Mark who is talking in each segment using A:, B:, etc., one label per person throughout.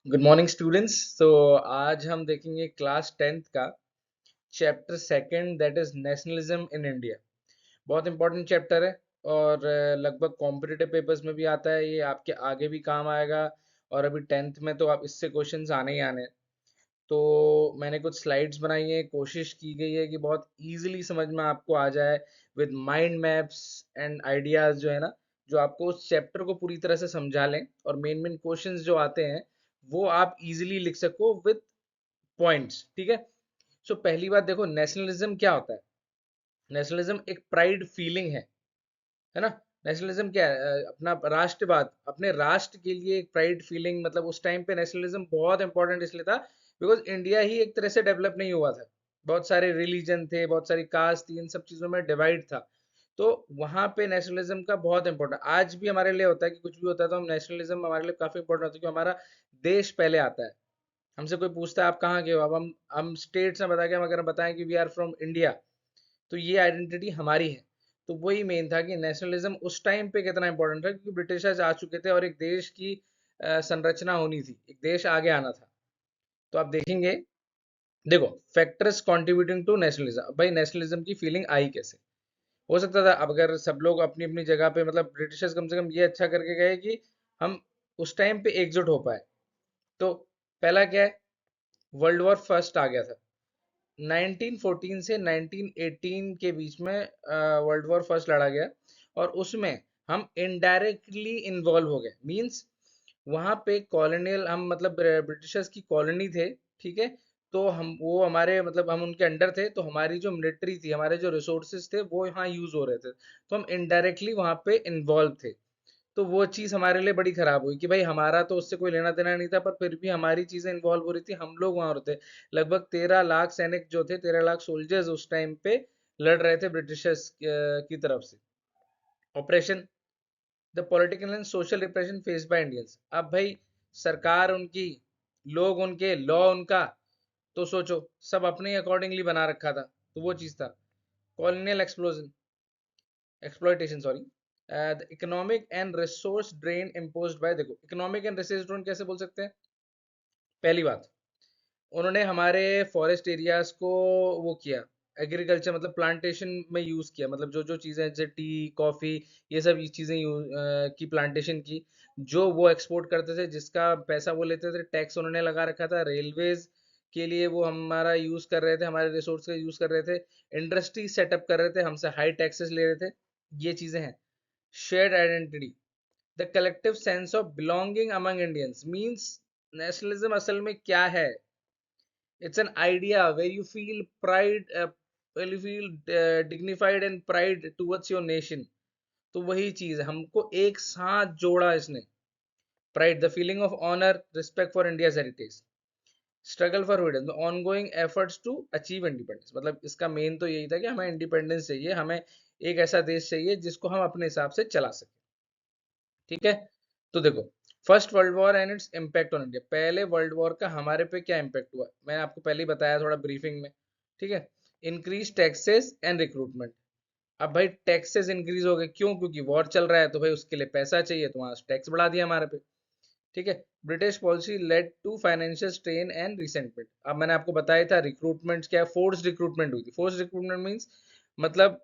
A: Good morning students. तो आज हम देखेंगे क्लास टेंथ का chapter second, that is nationalism in India. बहुत इंपॉर्टेंट चैप्टर है और लगभग कॉम्पिटिटिव पेपर्स में भी आता है, ये आपके आगे भी काम आएगा। और अभी टेंथ में तो आप इससे क्वेश्चंस आने ही आने हैं। तो मैंने कुछ स्लाइड्स बनाई है, कोशिश की गई है कि बहुत इजीली समझ में आपको आ जाए with mind maps and ideas जो है ना, जो आपको उस चैप्टर को पूरी तरह से समझा लें और मेन मेन क्वेश्चंस जो आते हैं वो आप इजीली लिख सको विद पॉइंट्स। ठीक है। सो पहली बात देखो, नेशनलिज्म क्या होता है। नेशनलिज्म एक प्राइड फीलिंग है ना। नेशनलिज्म क्या है? अपना राष्ट्रवाद, अपने राष्ट्र के लिए एक प्राइड फीलिंग। मतलब उस टाइम पे नेशनलिज्म बहुत इंपॉर्टेंट इसलिए था बिकॉज इंडिया ही एक तरह से डेवलप नहीं हुआ था। बहुत सारे रिलीजन थे, बहुत सारी कास्ट थी, इन सब चीजों में डिवाइड था। तो वहां पे नेशनलिज्म का बहुत इंपॉर्टेंट आज भी हमारे लिए होता है कि कुछ भी होता है तो हम नेशनलिज्म हमारे लिए काफी इंपॉर्टेंट होता है, क्योंकि हमारा देश पहले आता है। हमसे कोई पूछता है आप कहाँ के हो, अब हम स्टेट्स में बता के हम अगर हम बताएं कि वी आर फ्रॉम इंडिया, तो ये आइडेंटिटी हमारी है। तो वही मेन था कि नेशनलिज्म उस टाइम पे कितना इंपॉर्टेंट था, क्योंकि ब्रिटिशर्स आ चुके थे और एक देश की संरचना होनी थी, एक देश आगे आना था। तो आप देखेंगे, देखो, फैक्टर्स कंट्रीब्यूटिंग टू नेशनलिज्म। भाई नेशनलिज्म की फीलिंग आई कैसे? हो सकता था अब अगर सब लोग अपनी अपनी जगह पे, मतलब ब्रिटिशर्स कम से कम ये अच्छा करके गए कि हम उस टाइम पे एकजुट हो पाए। तो पहला क्या है, वर्ल्ड वॉर फर्स्ट आ गया था। 1914 से 1918 के बीच में वर्ल्ड वॉर फर्स्ट लड़ा गया और उसमें हम इनडायरेक्टली इन्वॉल्व हो गए। मींस वहां पे कॉलोनियल, हम मतलब ब्रिटिशर्स की कॉलोनी थे। ठीक है। तो हम वो हमारे मतलब हम उनके अंडर थे, तो हमारी जो मिलिट्री थी, हमारे जो रिसोर्सेज थे वो यहाँ यूज हो रहे थे, तो हम इनडायरेक्टली वहां पे इन्वॉल्व थे। तो वो चीज हमारे लिए बड़ी खराब हुई कि भाई हमारा तो उससे कोई लेना देना नहीं था, पर फिर भी हमारी चीजें इन्वॉल्व हो रही थी, हम लोग वहां होते। लगभग 13 लाख सैनिक जो थे, 13 लाख सोल्जर्स उस टाइम पे लड़ रहे थे ब्रिटिशर्स की तरफ से। Operation, the political and social repression faced by Indians. अब भाई सरकार उनकी, लोग उनके, लॉ उनका, तो सोचो सब अपने अकॉर्डिंगली बना रखा था। तो वो चीज था। Colonial explosion, exploitation sorry, the economic and resource drain imposed by. देखो इकोनॉमिक एंड रिसोर्स ड्रेन कैसे बोल सकते हैं? पहली बात, उन्होंने हमारे फॉरेस्ट एरियाज को वो किया, एग्रीकल्चर मतलब प्लांटेशन में यूज किया। मतलब जो जो चीजें जैसे टी, कॉफी, ये सब ये चीजें की प्लांटेशन की, जो वो एक्सपोर्ट करते थे, जिसका पैसा वो लेते थे, टैक्स उन्होंने लगा रखा था। रेलवेज के लिए वो हमारा यूज कर रहे थे, हमारे रिसोर्स का यूज कर रहे थे। इंडस्ट्री सेटअप कर रहे थे, हमसे हाई टैक्सेस ले रहे थे। ये चीजें हैं। Shared identity, the collective sense of belonging among Indians. Means nationalism असल में क्या है? It's an idea where you feel pride, where you feel dignified and pride towards your nation. तो वही चीज है, हमको एक साथ जोड़ा इसने। Pride, the feeling of honour, respect for India's heritage, struggle for freedom, the ongoing efforts to achieve independence. मतलब इसका मेन तो यही था कि हमें इंडिपेंडेंस चाहिए, हमें एक ऐसा देश चाहिए जिसको हम अपने हिसाब से चला सकें। ठीक है। तो देखो, first world war and its impact on India. पहले वर्ल्ड वॉर का हमारे पे क्या इम्पैक्ट हुआ, मैंने आपको पहले ही बताया थोड़ा ब्रीफिंग में। ठीक है। Increase taxes and recruitment. अब भाई टैक्सेस इंक्रीज हो गए, क्यों? क्योंकि वॉर चल रहा है, तो भाई उसके लिए पैसा चाहिए, तो वहां टैक्स बढ़ा दिया हमारे पे। ठीक है। British policy led to financial strain and resentment. अब मैंने आपको बताया था रिक्रूटमेंट क्या, फोर्स रिक्रूटमेंट हुई थी। फोर्स रिक्रूटमेंट मीन्स मतलब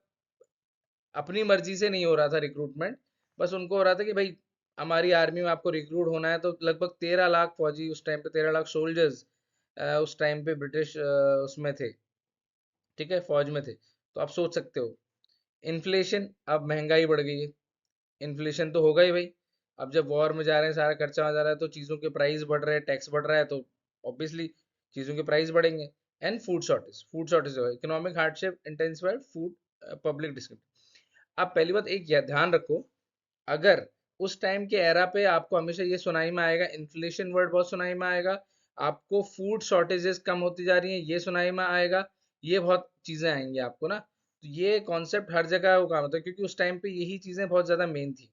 A: अपनी मर्जी से नहीं हो रहा था रिक्रूटमेंट, बस उनको हो रहा था कि भाई हमारी आर्मी में आपको रिक्रूट होना है। तो लगभग 13 लाख फौजी उस टाइम पे, 13 लाख सोल्जर्स उस टाइम पे ब्रिटिश उसमें थे। ठीक है, फौज में थे। तो आप सोच सकते हो, इन्फ्लेशन, अब महंगाई बढ़ गई है। इन्फ्लेशन तो होगा ही भाई। अब जब वॉर में जा रहे हैं, सारा खर्चा आ जा रहा है, तो चीज़ों के प्राइस बढ़ रहे हैं, टैक्स बढ़ रहा है, तो ऑब्वियसली चीज़ों के प्राइस बढ़ेंगे। And food shortage, food shortage होगा, economic hardship intensified food, public description. आप पहली बात एक ध्यान रखो, अगर उस टाइम के एरा पे आपको हमेशा ये सुनाई में आएगा, इन्फ्लेशन वर्ड बहुत सुनाई में आएगा, आपको फूड शॉर्टेजेस कम होती जा रही हैं ये सुनाई में आएगा, ये बहुत चीजें आएंगी आपको ना। तो ये कॉन्सेप्ट हर जगह वो काम होता है, क्योंकि उस टाइम पे यही चीजें बहुत ज्यादा मेन थी।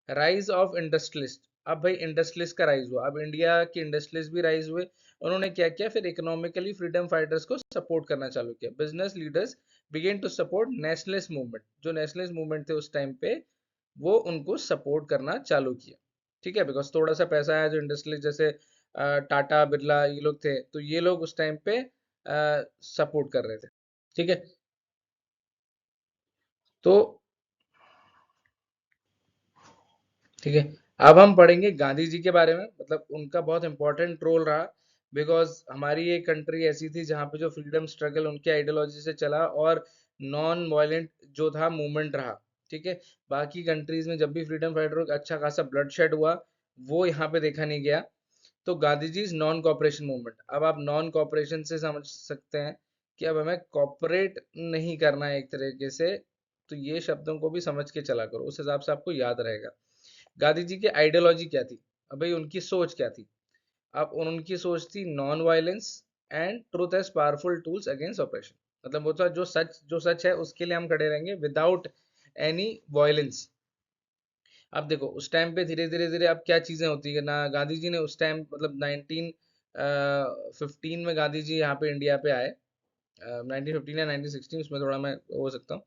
A: राइज ऑफ इंडस्ट्रियलिस्ट, अब भाई इंडस्ट्रियलिस्ट का राइज हुआ, अब इंडिया के इंडस्ट्रियलिस्ट भी राइज हुए। उन्होंने क्या किया, फिर इकोनॉमिकली फ्रीडम फाइटर्स को सपोर्ट करना चालू किया। Business leaders begin to support nationalist movement, जो नेशनलिस्ट मूवमेंट थे उस टाइम पे, वो उनको सपोर्ट करना चालू किया। ठीक है, बिकॉज थोड़ा सा पैसा आया, जो इंडस्ट्रियलिस्ट जैसे टाटा बिरला ये लोग थे, तो ये लोग उस टाइम पे सपोर्ट कर रहे थे। ठीक है। तो ठीक है, अब हम पढ़ेंगे गांधी जी के बारे में, मतलब उनका बहुत इंपॉर्टेंट रोल रहा, बिकॉज हमारी ये कंट्री ऐसी थी जहाँ पे जो फ्रीडम स्ट्रगल उनके आइडियोलॉजी से चला और नॉन वायलेंट जो था मूवमेंट रहा। ठीक है। बाकी कंट्रीज में जब भी फ्रीडम फाइटर को अच्छा खासा ब्लड शेड हुआ, वो यहाँ पे देखा नहीं गया। तो Gandhi ji is non cooperation movement. अब आप नॉन कॉपरेशन से समझ सकते हैं कि अब हमें कॉपरेट नहीं करना है एक तरीके से, तो ये शब्दों को भी समझ के चला करो, उस हिसाब से आपको याद रहेगा। गांधी जी की आइडियोलॉजी क्या थी, अब भाई उनकी सोच क्या थी। अब उनकी सोच थी non violence and truth as powerful tools against operation. मतलब वो था जो सच है उसके लिए हम खड़े रहेंगे विदाउट एनी वायलेंस। अब देखो उस टाइम पे धीरे धीरे धीरे अब क्या चीजें होती है ना, गांधी जी ने उस टाइम मतलब 1915 में गांधी जी यहाँ पे इंडिया पे आए। 1915 या 1916 उसमें थोड़ा मैं हो सकता हूँ।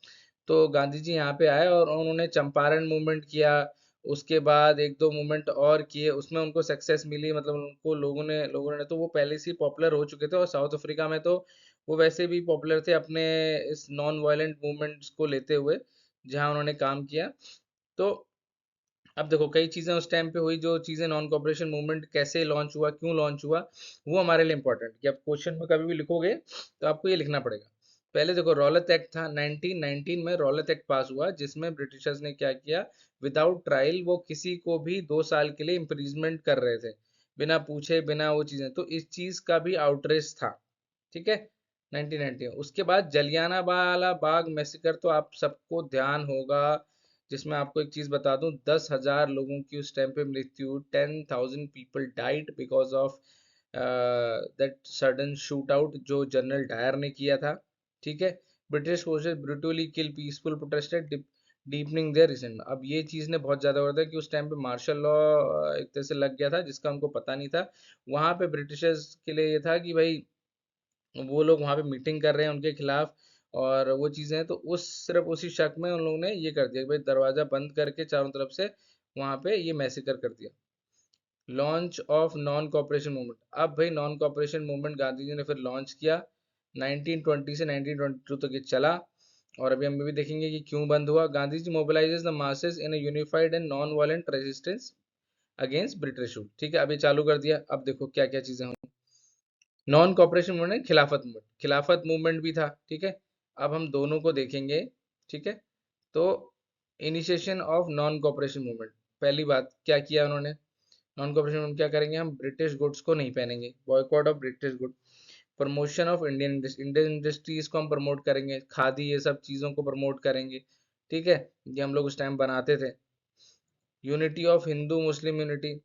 A: तो गांधी जी यहाँ पे आए और उन्होंने चंपारण मूवमेंट किया। उसके बाद एक दो मूवमेंट और किए, उसमें उनको सक्सेस मिली, मतलब उनको लोगों ने तो वो पहले से ही पॉपुलर हो चुके थे, और साउथ अफ्रीका में तो वो वैसे भी पॉपुलर थे अपने इस नॉन वायलेंट मूवमेंट्स को लेते हुए, जहाँ उन्होंने काम किया। तो अब देखो कई चीजें उस टाइम पे हुई, जो चीजें नॉन कॉपरेशन मूवमेंट कैसे लॉन्च हुआ, क्यों लॉन्च हुआ, वो हमारे लिए इंपॉर्टेंट कि आप क्वेश्चन में कभी भी लिखोगे तो आपको ये लिखना पड़ेगा। पहले देखो रॉलेट एक्ट था 1919 में, रॉलेट एक्ट पास हुआ जिसमें ब्रिटिशर्स ने क्या किया, विदाउट ट्रायल वो किसी को भी 2 साल के लिए इम्प्रिजमेंट कर रहे थे, बिना पूछे बिना वो चीजें, तो इस चीज का भी आउटरेज था। ठीक है। 1990 उसके बाद जलियाना वाला बाग मैसेकर, तो आप सबको ध्यान होगा, जिसमें आपको एक चीज बता दूं, 10,000 लोगों की उस टाइम पे मृत्यु, 10,000 people died because of that sudden shoot out जो जनरल डायर ने किया था। ठीक है। British forces brutally kill peaceful protester deepening their resent. अब ये चीज ने बहुत ज्यादा हो रहा था कि उस टाइम पे मार्शल लॉ एक तरह से लग गया था, जिसका उनको पता नहीं था। वहां पे ब्रिटिशर्स के लिए ये था कि भाई वो लोग वहां पे मीटिंग कर रहे हैं उनके खिलाफ, और वो चीजें हैं, तो उस सिर्फ उसी शक में उन लोगों ने ये कर दिया कि भाई दरवाजा बंद करके चारों तरफ से वहां पे ये मैसेकर कर दिया। Launch of non cooperation movement. अब भाई non cooperation movement Gandhi ji ने फिर लॉन्च किया 1920 से 1922 तक ये चला। और अभी हम भी देखेंगे कि क्यों बंद हुआ। Gandhi ji mobilises the masses in a unified and non violent resistance against British rule. ठीक है, अभी चालू कर दिया। अब देखो क्या क्या चीजें हुई। नॉन कॉपरेशन मूवमेंट, खिलाफत मूवमेंट, खिलाफत मूवमेंट भी था। ठीक है। अब हम दोनों को देखेंगे। ठीक है। तो initiation of non cooperation movement, पहली बात क्या किया उन्होंने, नॉन कॉपरेशन मूवमेंट क्या करेंगे, हम ब्रिटिश गुड्स को नहीं पहनेंगे, boycott of British good. Promotion of Indian industries को हम प्रमोट करेंगे, खादी ये सब चीज़ों को प्रमोट करेंगे। ठीक है। ये हम लोग उस टाइम बनाते थे। Unity of Hindu Muslim unity.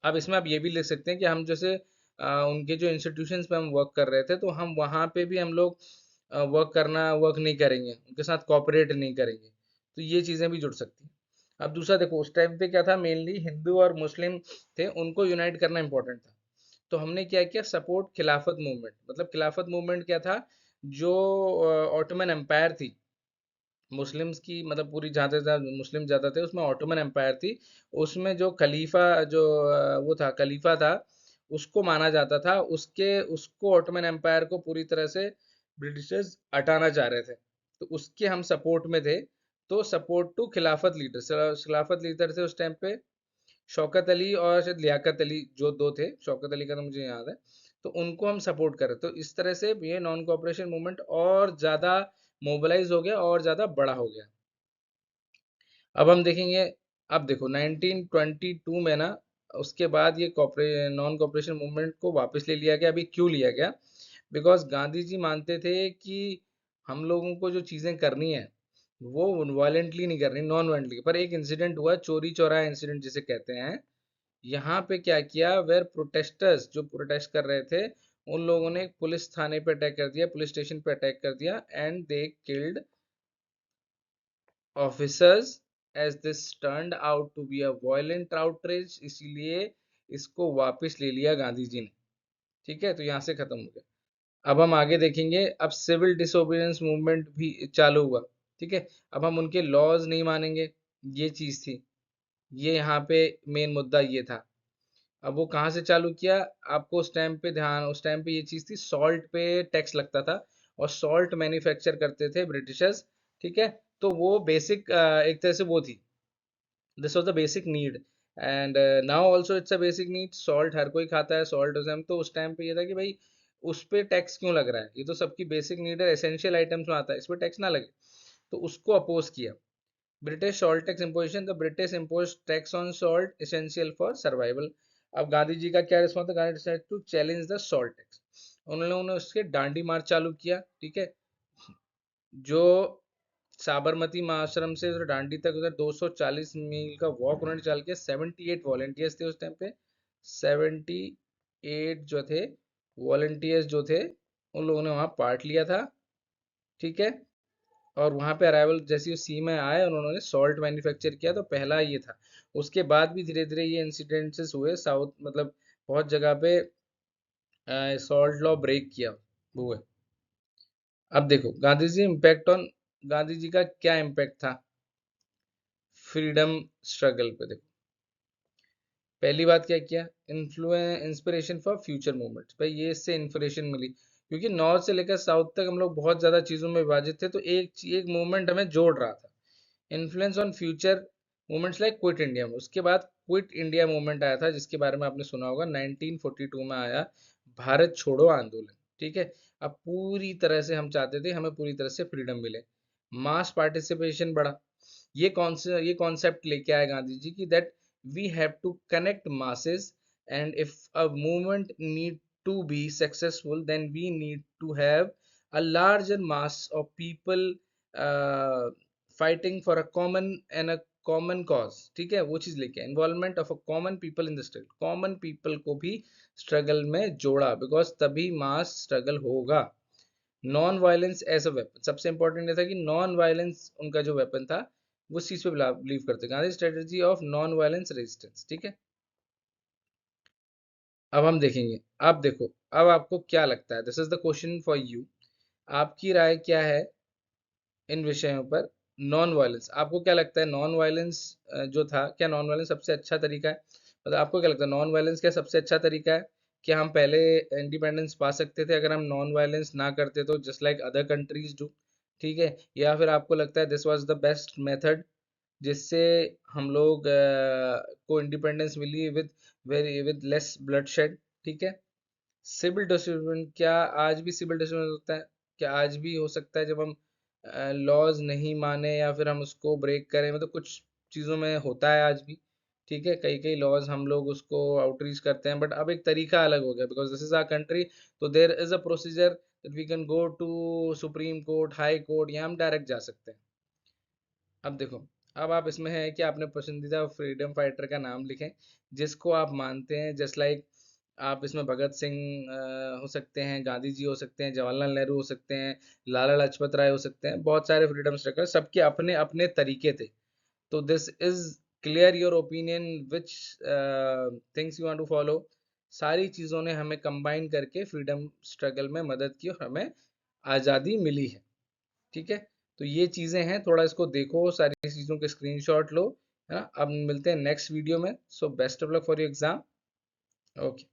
A: अब इसमें आप ये भी लिख सकते हैं कि हम जैसे उनके जो इंस्टीट्यूशंस पे हम वर्क कर रहे थे, तो हम वहाँ पे भी हम लोग वर्क नहीं करेंगे, उनके साथ कॉपरेट नहीं करेंगे, तो ये चीज़ें भी जुड़ सकती हैं। अब दूसरा देखो उस टाइम पे क्या था, मेनली हिंदू और मुस्लिम थे, उनको यूनाइट करना इंपॉर्टेंट था। तो हमने क्या किया, सपोर्ट खिलाफत मूवमेंट। मतलब खिलाफत मूवमेंट क्या था, जो ऑटोमन एम्पायर थी मुस्लिम्स की, मतलब पूरी जहाँ तक मुस्लिम जाते थे उसमें ऑटोमन एम्पायर थी, उसमें जो खलीफा जो वो था खलीफा था, उसको माना जाता था, उसको ऑटोमन एम्पायर को पूरी तरह से ब्रिटिशर्स हटाना चाह रहे थे, तो उसके हम सपोर्ट में थे। तो सपोर्ट टू खिलाफत लीडर, खिलाफत लीडर थे उस टाइम पे शौकत अली और शायद लियाकत अली, जो दो थे, शौकत अली का तो मुझे याद है। तो उनको हम सपोर्ट करें, तो इस तरह से ये नॉन कॉपरेशन मूवमेंट और ज्यादा मोबिलाइज हो गया और ज्यादा बड़ा हो गया। अब हम देखेंगे। अब देखो 1922 में ना, उसके बाद ये नॉन कॉपरेशन मूवमेंट को वापस ले लिया गया। अभी क्यों लिया गया, बिकॉज गांधी जी मानते थे कि हम लोगों को जो चीजें करनी है वो वायलेंटली नहीं करनी, नॉन वायलेंटली। पर एक इंसिडेंट हुआ, चोरी चौरा इंसिडेंट जिसे कहते हैं। यहाँ पे क्या किया, वेर प्रोटेस्टर्स जो प्रोटेस्ट कर रहे थे, उन लोगों ने एक पुलिस थाने पे अटैक कर दिया, पुलिस स्टेशन पे अटैक कर दिया, and they killed officers as this turned out to be a violent outrage. इसीलिए इसको वापस ले लिया गांधी जी ने। ठीक है, तो यहाँ से खत्म हो गया। अब हम आगे देखेंगे। अब सिविल डिसोबीडियंस मूवमेंट भी चालू हुआ। ठीक है। अब हम उनके लॉज नहीं मानेंगे, ये चीज थी, ये यहाँ पे मेन मुद्दा ये था। अब वो कहाँ से चालू किया? आपको उस टाइम पे ये चीज़ थी, सॉल्ट पे टैक्स लगता था और सॉल्ट मैन्युफैक्चर करते थे ब्रिटिशर्स, ठीक है? तो वो बेसिक एक तरह से वो थी, this was the basic need, and now also it's a basic need. Salt हर कोई खाता है, सॉल्ट उस टाइम, तो उस टाइम पे ये था कि भाई उस पे टैक्स क्यों लग रहा है, ये तो सबकी बेसिक नीड है, एसेंशियल आइटम्स में आता है, इस पे टैक्स ना लगे। तो उसको अपोज किया, British salt tax imposition, the British impose tax on salt essential for survival. अब गांधी जी का क्या रिस्पॉन्स था? Gandhi decide to challenge the salt tax, उन्होंने उसके डांडी मार्च चालू किया, ठीक है? जो साबरमती आश्रम से उधर डांडी तक उधर 240 मील का वॉक उन्होंने चाल किया। 78 वॉलेंटियर्स थे उस टाइम पे, 78 जो थे वॉलेंटियर्स जो थे, उन लोगों ने वहाँ पार्ट लिया था, ठीक है? और वहाँ पे अराइवल जैसे ही सी में आए और उन्होंने सॉल्ट मैन्युफैक्चर किया, तो पहला ये था। उसके बाद भी धीरे धीरे ये इंसिडेंसेस हुए साउथ, मतलब बहुत जगह पे सॉल्ट लॉ ब्रेक किया हुए। अब देखो गांधी जी का क्या इम्पैक्ट था फ्रीडम स्ट्रगल पे? देखो, पहली बात क्या किया? Influence inspiration for future movements, भाई ये इससे इंस्पिरेशन मिली, क्योंकि नॉर्थ से लेकर साउथ तक हम लोग बहुत ज्यादा चीजों में विभाजित थे, तो एक मूवमेंट हमें जोड़ रहा था। Influence on future movements like quit India में, उसके बाद क्विट इंडिया मूवमेंट आया था, जिसके बारे में आपने सुना होगा, 1942 में आया, भारत छोड़ो आंदोलन, ठीक है? अब पूरी तरह से हम चाहते थे हमें पूरी तरह से फ्रीडम मिले, मास पार्टिसिपेशन बढ़ा। ये कॉन्सेप्ट लेके आए गांधी जी की, that we have to connect masses, and if a movement need to be successful, then we need to have a larger mass of people uh, fighting for a common cause, ठीक है? वो चीज लेके involvement of a common people in the struggle, common people को भी struggle में जोड़ा, because तभी मास स्ट्रगल होगा। Non violence as a weapon, सबसे इंपॉर्टेंट ये था कि नॉन वायलेंस उनका जो वेपन था, वो चीज पे बिलीव करते, Gandhi strategy of non violence resistance, ठीक है? अब हम देखेंगे, अब देखो, अब आपको क्या लगता है, this is the question for you, आपकी राय क्या है इन विषयों पर? नॉन वायलेंस, आपको क्या लगता है नॉन वायलेंस जो था, क्या नॉन वायलेंस सबसे अच्छा तरीका है? मतलब आपको क्या लगता है नॉन वायलेंस क्या सबसे अच्छा तरीका है? क्या हम पहले इंडिपेंडेंस पा सकते थे अगर हम नॉन वायलेंस ना करते, तो just like other countries do, ठीक है? या फिर आपको लगता है this was the best method, जिससे हम लोग को इंडिपेंडेंस मिली विद लेस ब्लडशेड, ठीक है? सिविल डिसोबीडियंस, क्या आज भी सिविल डिसोबीडियंस होता है? क्या आज भी हो सकता है जब हम लॉज नहीं माने या फिर हम उसको ब्रेक करें? मतलब कुछ चीज़ों में होता है आज भी, ठीक है? कई कई लॉज हम लोग उसको आउटरीच करते हैं, बट अब एक तरीका अलग हो गया, because this is our country, तो there is a procedure that we can go to supreme court, high court, या हम डायरेक्ट जा सकते हैं। अब देखो, अब आप इसमें है कि आपने पसंदीदा फ्रीडम फाइटर का नाम लिखें जिसको आप मानते हैं, जस्ट लाइक आप इसमें भगत सिंह हो सकते हैं, गांधी जी हो सकते हैं, जवाहरलाल नेहरू हो सकते हैं, लाला लाजपत राय हो सकते हैं, बहुत सारे फ्रीडम स्ट्रगलर, सबके अपने अपने तरीके थे। तो this is clear your opinion which things you want to follow. सारी चीज़ों ने हमें कंबाइन करके फ्रीडम स्ट्रगल में मदद की और हमें आज़ादी मिली है, ठीक है? तो ये चीज़ें हैं, थोड़ा इसको देखो, सारी चीज़ों के स्क्रीनशॉट लो, है ना? अब मिलते हैं नेक्स्ट वीडियो में, so best of luck for your exam. Okay.